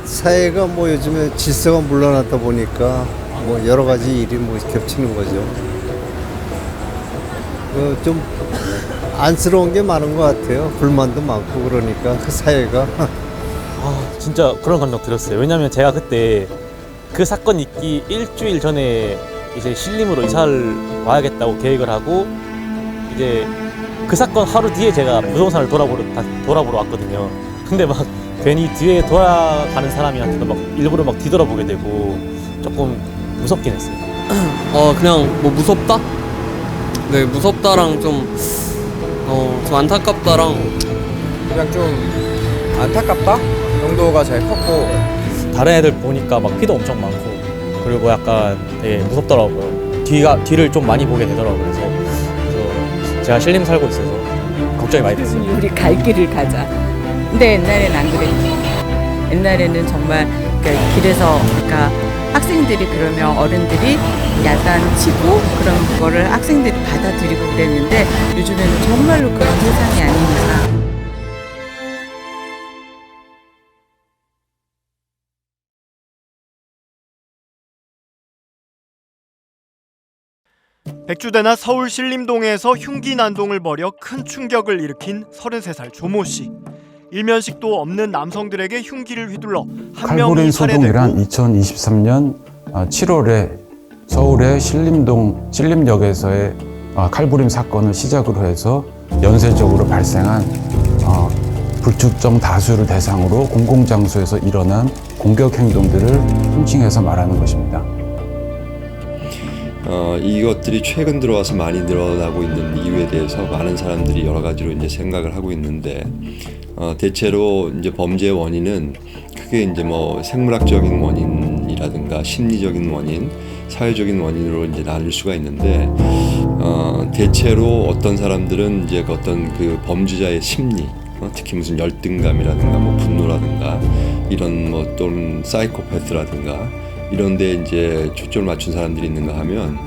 사회가 뭐 요즘에 질서가 물러났다 보니까 뭐 여러 가지 일이 뭐 겹치는 거죠. 좀 안쓰러운 게 많은 것 같아요. 불만도 많고 그러니까 그 사회가. 진짜 그런 감정 들었어요. 왜냐면 제가 그때 그 사건 있기 일주일 전에 이제 신림으로 이사를 와야겠다고 계획을 하고 이제 그 사건 하루 뒤에 제가 부동산을 돌아보러 왔거든요. 근데 막 괜히 뒤에 돌아가는 사람이한테도 막 일부러 막 뒤돌아보게 되고 조금 무섭긴 했어요. 그냥 뭐 무섭다? 네, 무섭다랑 좀 안타깝다랑 그냥 좀 안타깝다 정도가 제일 컸고, 다른 애들 보니까 막 피도 엄청 많고 그리고 약간 되게 무섭더라고요. 뒤를 좀 많이 보게 되더라고요. 그래서 제가 신림 살고 있어서 걱정이 많이 됐어요. 우리 갈 길을 가자. 근데 옛날에는 안 그랬지. 옛날에는 정말 그러니까 길에서 그러니까 학생들이 그러면 어른들이 야단치고 그런 그거를 학생들이 받아들이고 그랬는데 요즘에는 정말로 그런 세상이 아니니까. 백주대나 서울 신림동에서 흉기 난동을 벌여 큰 충격을 일으킨 33살 조모 씨. 일면식도 없는 남성들에게 흉기를 휘둘러 한 명이 칼부림 소동이란 살해되고 2023년 7월에 서울의 신림역에서의 칼부림 사건을 시작으로 해서 연쇄적으로 발생한 불특정 다수를 대상으로 공공장소에서 일어난 공격 행동들을 훔칭해서 말하는 것입니다. 이것들이 최근 들어와서 많이 늘어나고 있는 이유에 대해서 많은 사람들이 여러 가지로 이제 생각을 하고 있는데, 대체로 이제 범죄의 원인은 크게 이제 뭐 생물학적인 원인이라든가 심리적인 원인, 사회적인 원인으로 이제 나눌 수가 있는데, 대체로 어떤 사람들은 이제 어떤 그 범죄자의 심리, 특히 무슨 열등감이라든가 뭐 분노라든가 이런 뭐 또는 사이코패스라든가 이런 데 이제 초점을 맞춘 사람들이 있는가 하면,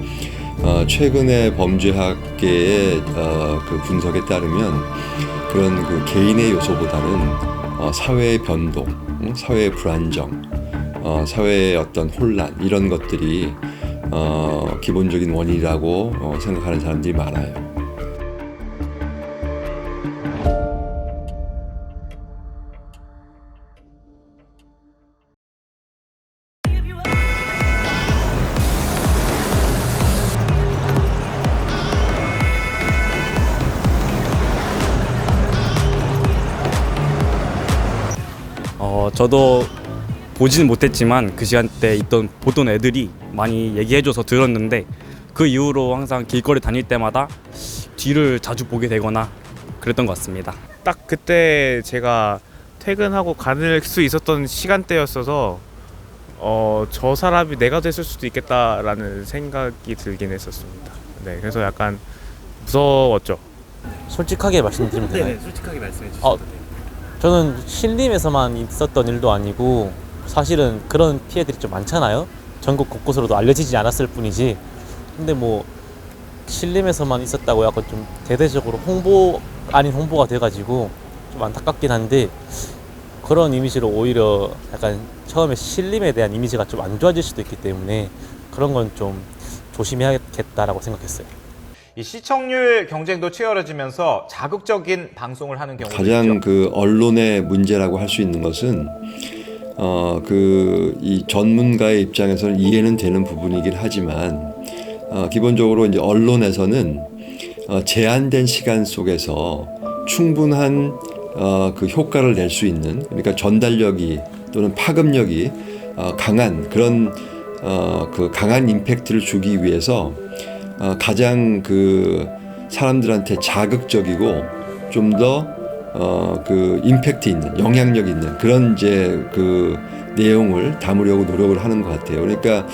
최근에 범죄학계의 그 분석에 따르면 그런 그 개인의 요소보다는 사회의 변동, 사회의 불안정, 사회의 어떤 혼란 이런 것들이 기본적인 원인이라고 생각하는 사람들이 많아요. 저도 보지는 못했지만 그 시간대 보던 애들이 많이 얘기해줘서 들었는데 그 이후로 항상 길거리 다닐 때마다 뒤를 자주 보게 되거나 그랬던 것 같습니다. 딱 그때 제가 퇴근하고 가는 수 있었던 시간대였어서 저 사람이 내가 됐을 수도 있겠다라는 생각이 들긴 했었습니다. 네, 그래서 약간 무서웠죠. 솔직하게 말씀드리면 되나요? 네, 솔직하게 말씀해 주시면 돼요. 저는 신림에서만 있었던 일도 아니고 사실은 그런 피해들이 좀 많잖아요. 전국 곳곳으로도 알려지지 않았을 뿐이지. 근데 뭐 신림에서만 있었다고 약간 좀 대대적으로 홍보 아닌 홍보가 돼가지고 좀 안타깝긴 한데, 그런 이미지로 오히려 약간 처음에 신림에 대한 이미지가 좀 안 좋아질 수도 있기 때문에 그런 건 좀 조심해야겠다라고 생각했어요. 이 시청률 경쟁도 치열해지면서 자극적인 방송을 하는 경우도 가장 있죠. 그 언론의 문제라고 할 수 있는 것은 이 전문가의 입장에서는 이해는 되는 부분이긴 하지만, 기본적으로 이제 언론에서는 제한된 시간 속에서 충분한 그 효과를 낼 수 있는, 그러니까 전달력이 또는 파급력이 강한 그런 그 강한 임팩트를 주기 위해서 가장 그 사람들한테 자극적이고 좀 더 그 임팩트 있는, 영향력 있는 그런 이제 그 내용을 담으려고 노력을 하는 것 같아요. 그러니까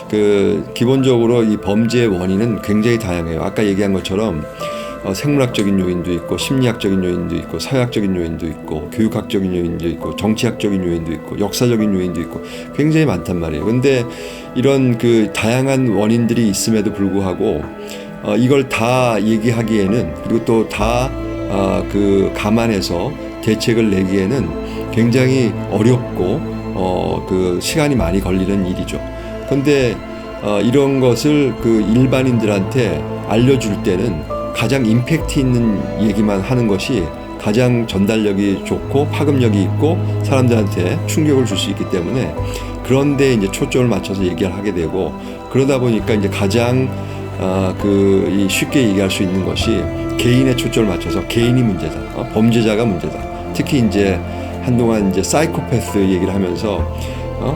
그 기본적으로 이 범죄의 원인은 굉장히 다양해요. 아까 얘기한 것처럼 생물학적인 요인도 있고, 심리학적인 요인도 있고, 사회학적인 요인도 있고, 교육학적인 요인도 있고, 정치학적인 요인도 있고, 역사적인 요인도 있고, 굉장히 많단 말이에요. 근데 이런 그 다양한 원인들이 있음에도 불구하고 이걸 다 얘기하기에는, 그리고 또 다 그 감안해서 대책을 내기에는 굉장히 어렵고 그 시간이 많이 걸리는 일이죠. 근데 이런 것을 그 일반인들한테 알려줄 때는 가장 임팩트 있는 얘기만 하는 것이 가장 전달력이 좋고 파급력이 있고 사람들한테 충격을 줄 수 있기 때문에 그런데 이제 초점을 맞춰서 얘기를 하게 되고, 그러다 보니까 이제 가장 이 쉽게 얘기할 수 있는 것이 개인의 초점을 맞춰서 개인이 문제다, 범죄자가 문제다. 특히 이제 한동안 이제 사이코패스 얘기를 하면서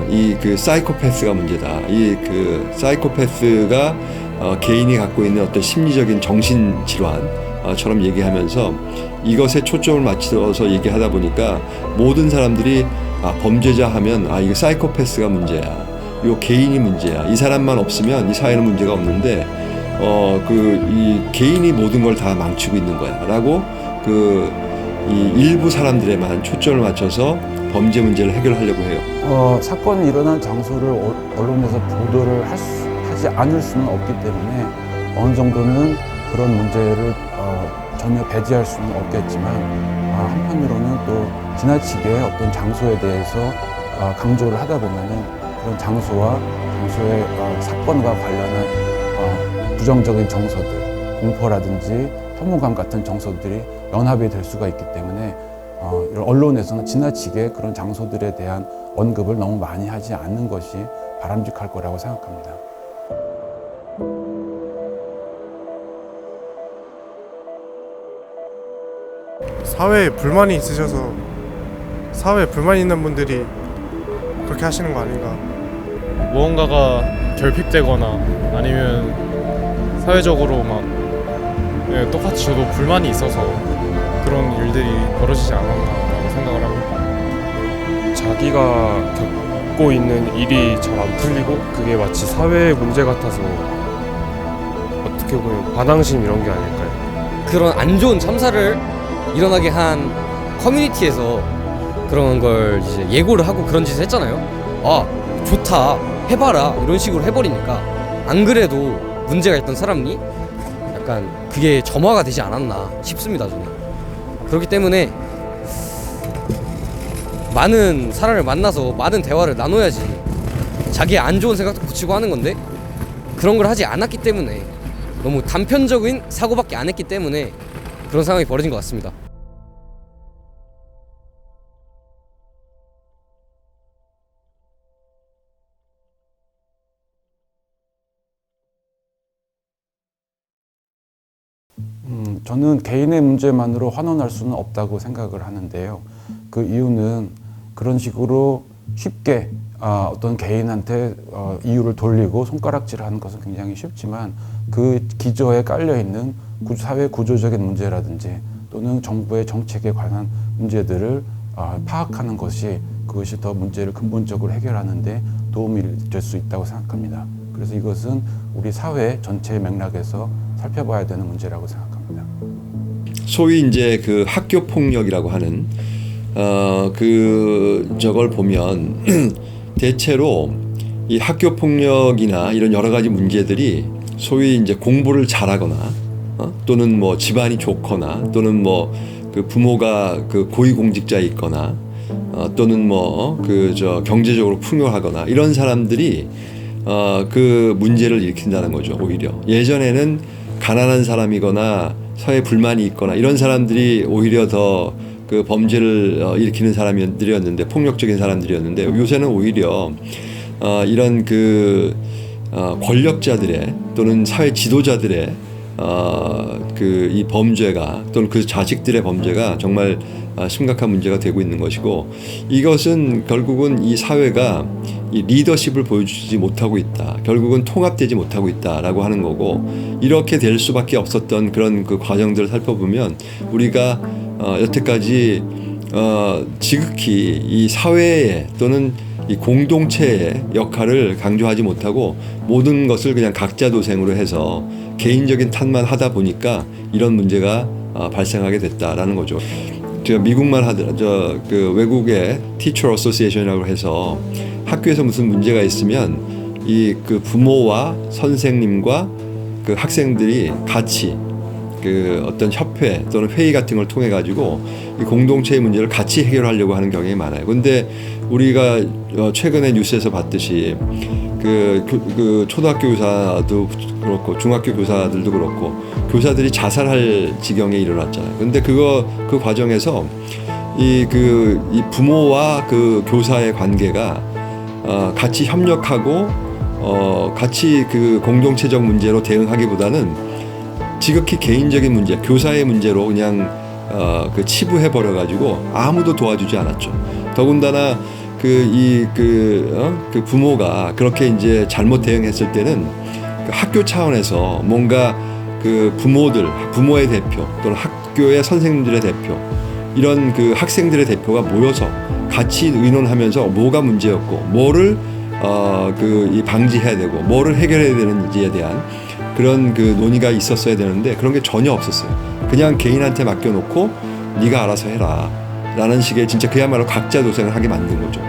이 그 사이코패스가 문제다. 이 그 사이코패스가 개인이 갖고 있는 어떤 심리적인 정신 질환처럼 얘기하면서 이것에 초점을 맞춰서 얘기하다 보니까 모든 사람들이 범죄자 하면 이거 사이코패스가 문제야, 이 개인이 문제야, 이 사람만 없으면 이 사회는 문제가 없는데 이 개인이 모든 걸 다 망치고 있는 거야라고 이 일부 사람들에만 초점을 맞춰서 범죄 문제를 해결하려고 해요. 사건이 일어난 장소를 언론에서 보도를 하지 않을 수는 없기 때문에 어느 정도는 그런 문제를 전혀 배제할 수는 없겠지만, 한편으로는 또 지나치게 어떤 장소에 대해서 강조를 하다 보면은 그런 장소와 장소의 사건과 관련한 부정적인 정서들, 공포라든지 혐오감 같은 정서들이 연합이 될 수가 있기 때문에 이런 언론에서는 지나치게 그런 장소들에 대한 언급을 너무 많이 하지 않는 것이 바람직할 거라고 생각합니다. 사회에 불만이 있으셔서, 사회에 불만이 있는 분들이 그렇게 하시는 거 아닌가. 무언가가 결핍되거나 아니면 사회적으로 막 똑같이 저도 불만이 있어서 그런 일들이 벌어지지 않았나라고 생각을 합니다. 자기가 겪고 있는 일이 잘 안 풀리고 그게 마치 사회의 문제 같아서 어떻게 보면 반항심 이런 게 아닐까요? 그런 안 좋은 참사를 일어나게 한 커뮤니티에서 그런 걸 이제 예고를 하고 그런 짓을 했잖아요. 좋다, 해봐라, 이런 식으로 해버리니까 안 그래도 문제가 있던 사람이 약간 그게 점화가 되지 않았나 싶습니다, 저는. 그렇기 때문에 많은 사람을 만나서 많은 대화를 나눠야지 자기의 안 좋은 생각도 붙이고 하는 건데, 그런 걸 하지 않았기 때문에, 너무 단편적인 사고밖에 안 했기 때문에 그런 상황이 벌어진 것 같습니다. 저는 개인의 문제만으로 환원할 수는 없다고 생각을 하는데요. 그 이유는 그런 식으로 쉽게 어떤 개인한테 이유를 돌리고 손가락질하는 것은 굉장히 쉽지만, 그 기저에 깔려있는 사회 구조적인 문제라든지 또는 정부의 정책에 관한 문제들을 파악하는 것이, 그것이 더 문제를 근본적으로 해결하는 데 도움이 될 수 있다고 생각합니다. 그래서 이것은 우리 사회 전체의 맥락에서 살펴봐야 되는 문제라고 생각합니다. 소위 이제 그 학교 폭력이라고 하는 저걸 보면 대체로 이 학교 폭력이나 이런 여러 가지 문제들이 소위 이제 공부를 잘하거나 또는 뭐 집안이 좋거나 또는 뭐 그 부모가 그 고위공직자에 있거나 또는 뭐 경제적으로 풍요하거나 이런 사람들이 그 문제를 일으킨다는 거죠. 오히려 예전에는 가난한 사람이거나 사회 불만이 있거나 이런 사람들이 오히려 더 그 범죄를 일으키는 사람들이었는데, 폭력적인 사람들이었는데, 요새는 오히려 이런 권력자들의 또는 사회 지도자들의 이 범죄가 또는 그 자식들의 범죄가 정말 심각한 문제가 되고 있는 것이고, 이것은 결국은 이 사회가 이 리더십을 보여주지 못하고 있다, 결국은 통합되지 못하고 있다라고 하는 거고, 이렇게 될 수밖에 없었던 그런 그 과정들을 살펴보면 우리가 여태까지 지극히 이 사회에 또는 이 공동체의 역할을 강조하지 못하고 모든 것을 그냥 각자 도생으로 해서 개인적인 탓만 하다 보니까 이런 문제가 발생하게 됐다라는 거죠. 제가 미국만 하더라도 그 외국의 Teacher Association이라고 해서 학교에서 무슨 문제가 있으면 이 그 부모와 선생님과 그 학생들이 같이 그 어떤 협회 또는 회의 같은 걸 통해 가지고 이 공동체의 문제를 같이 해결하려고 하는 경향이 많아요. 근데 우리가 최근에 뉴스에서 봤듯이 그 초등학교 교사도 그렇고 중학교 교사들도 그렇고 교사들이 자살할 지경에 이르렀잖아요. 근데 그 과정에서 이 부모와 그 교사의 관계가 같이 협력하고 같이 그 공동체적 문제로 대응하기보다는 지극히 개인적인 문제, 교사의 문제로 그냥 치부해 버려 가지고 아무도 도와주지 않았죠. 더군다나 그 부모가 그렇게 이제 잘못 대응했을 때는 그 학교 차원에서 뭔가 그 부모의 대표 또는 학교의 선생님들의 대표 이런 그 학생들의 대표가 모여서 같이 의논하면서 뭐가 문제였고 뭐를 이 방지해야 되고 뭐를 해결해야 되는지에 대한 그런 그 논의가 있었어야 되는데 그런 게 전혀 없었어요. 그냥 개인한테 맡겨놓고 네가 알아서 해라 라는 식의 진짜 그야말로 각자 도생을 하게 만든 거죠.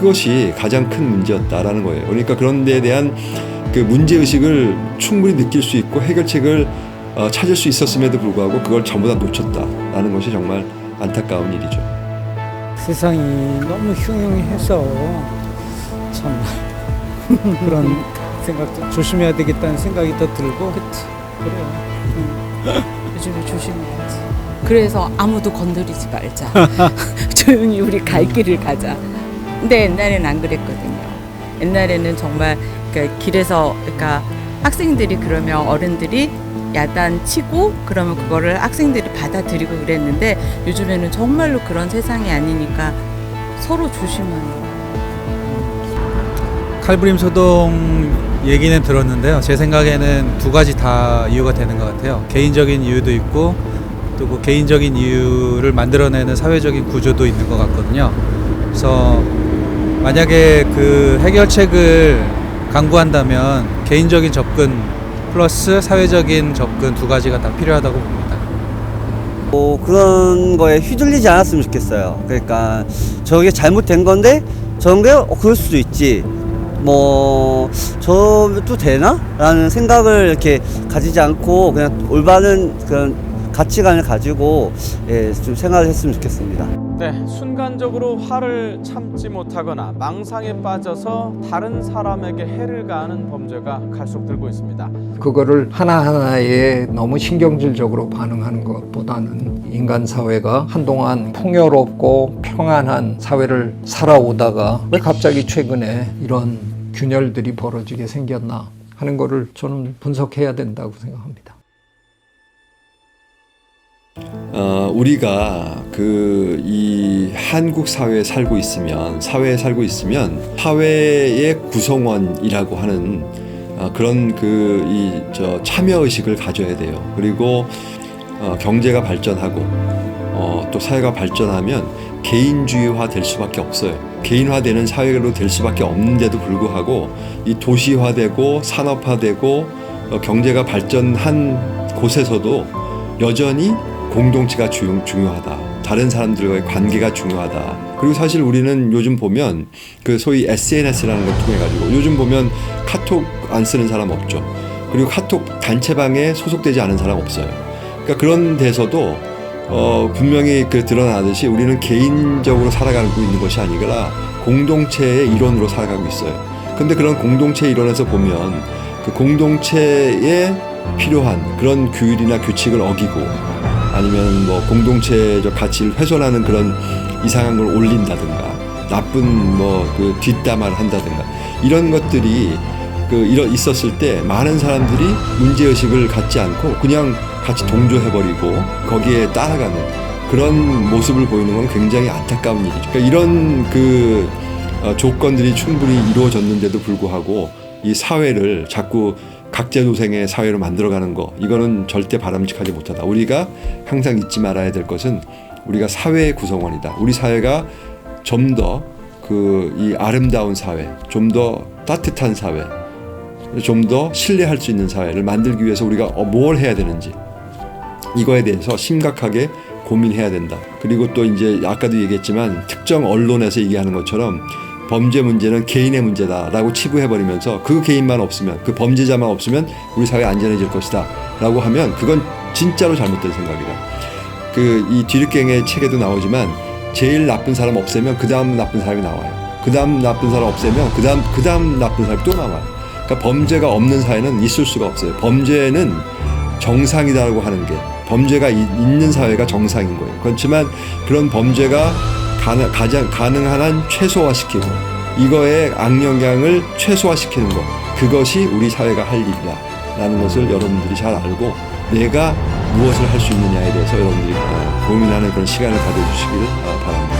그것이 가장 큰 문제였다라는 거예요. 그러니까 그런 데에 대한 그 문제의식을 충분히 느낄 수 있고 해결책을 찾을 수 있었음에도 불구하고 그걸 전부 다 놓쳤다라는 것이 정말 안타까운 일이죠. 세상이 너무 흉흉해서 참 그런 생각도 조심해야 되겠다는 생각이 더 들고. 그치. 그래요. 요즘에 조심해야지. 그래서 아무도 건드리지 말자. 조용히 우리 갈 길을 가자. 근데 옛날에는 안 그랬거든요. 옛날에는 정말 그러니까 길에서 그러니까 학생들이 그러면 어른들이 야단치고 그러면 그거를 학생들이 받아들이고 그랬는데 요즘에는 정말로 그런 세상이 아니니까 서로 조심하는. 칼부림 소동 얘기는 들었는데요. 제 생각에는 두 가지 다 이유가 되는 것 같아요. 개인적인 이유도 있고 또 그 개인적인 이유를 만들어내는 사회적인 구조도 있는 것 같거든요. 그래서 만약에 그 해결책을 강구한다면 개인적인 접근 플러스 사회적인 접근 두 가지가 다 필요하다고 봅니다. 그런 거에 휘둘리지 않았으면 좋겠어요. 그러니까 저게 잘못된 건데 저런 게 그럴 수도 있지. 저도 되나? 라는 생각을 이렇게 가지지 않고 그냥 올바른 그런 가치관을 가지고 좀 생각을 했으면 좋겠습니다. 네, 순간적으로 화를 참지 못하거나 망상에 빠져서 다른 사람에게 해를 가하는 범죄가 갈수록 늘고 있습니다. 그거를 하나하나에 너무 신경질적으로 반응하는 것보다는 인간 사회가 한동안 풍요롭고 평안한 사회를 살아오다가 왜 갑자기 최근에 이런 균열들이 벌어지게 생겼나 하는 거를 저는 분석해야 된다고 생각합니다. 우리가 이 한국 사회에 살고 있으면 사회의 구성원이라고 하는 그런 참여 의식을 가져야 돼요. 그리고 경제가 발전하고 또 사회가 발전하면 개인주의화 될 수밖에 없어요. 개인화되는 사회로 될 수밖에 없는데도 불구하고 이 도시화되고 산업화되고 경제가 발전한 곳에서도 여전히 공동체가 중요하다. 다른 사람들과의 관계가 중요하다. 그리고 사실 우리는 요즘 보면 그 소위 SNS라는 걸 통해 가지고 요즘 보면 카톡 안 쓰는 사람 없죠. 그리고 카톡 단체방에 소속되지 않은 사람 없어요. 그러니까 그런 데서도 분명히 드러나듯이 우리는 개인적으로 살아가고 있는 것이 아니라 공동체의 일원으로 살아가고 있어요. 근데 그런 공동체 일원에서 보면 그 공동체에 필요한 그런 규율이나 규칙을 어기고 아니면 공동체적 가치를 훼손하는 그런 이상한 걸 올린다든가 나쁜 뒷담화를 한다든가 이런 것들이 있었을 때 많은 사람들이 문제의식을 갖지 않고 그냥 같이 동조해버리고 거기에 따라가는 그런 모습을 보이는 건 굉장히 안타까운 일이죠. 그러니까 이런 조건들이 충분히 이루어졌는데도 불구하고 이 사회를 자꾸 각자도생의 사회로 만들어가는 거 이거는 절대 바람직하지 못하다. 우리가 항상 잊지 말아야 될 것은 우리가 사회의 구성원이다. 우리 사회가 좀 더 이 아름다운 사회, 좀 더 따뜻한 사회, 좀 더 신뢰할 수 있는 사회를 만들기 위해서 우리가 뭘 해야 되는지 이거에 대해서 심각하게 고민해야 된다. 그리고 또 이제 아까도 얘기했지만 특정 언론에서 얘기하는 것처럼 범죄 문제는 개인의 문제다라고 치부해버리면서 그 개인만 없으면 그 범죄자만 없으면 우리 사회 안전해질 것이다 라고 하면 그건 진짜로 잘못된 생각이다. 이 뒤늦갱의 책에도 나오지만 제일 나쁜 사람 없애면 그 다음 나쁜 사람이 나와요. 그 다음 나쁜 사람 없애면 그 다음 나쁜 사람이 또 나와요. 그러니까 범죄가 없는 사회는 있을 수가 없어요. 범죄는 정상이라고 하는 게, 범죄가 있는 사회가 정상인 거예요. 그렇지만 그런 범죄가 가장 가능한 한 최소화시키고 이거의 악영향을 최소화시키는 것, 그것이 우리 사회가 할 일이다라는 것을 여러분들이 잘 알고 내가 무엇을 할 수 있느냐에 대해서 여러분들이 고민하는 그런 시간을 가져주시기를 바랍니다.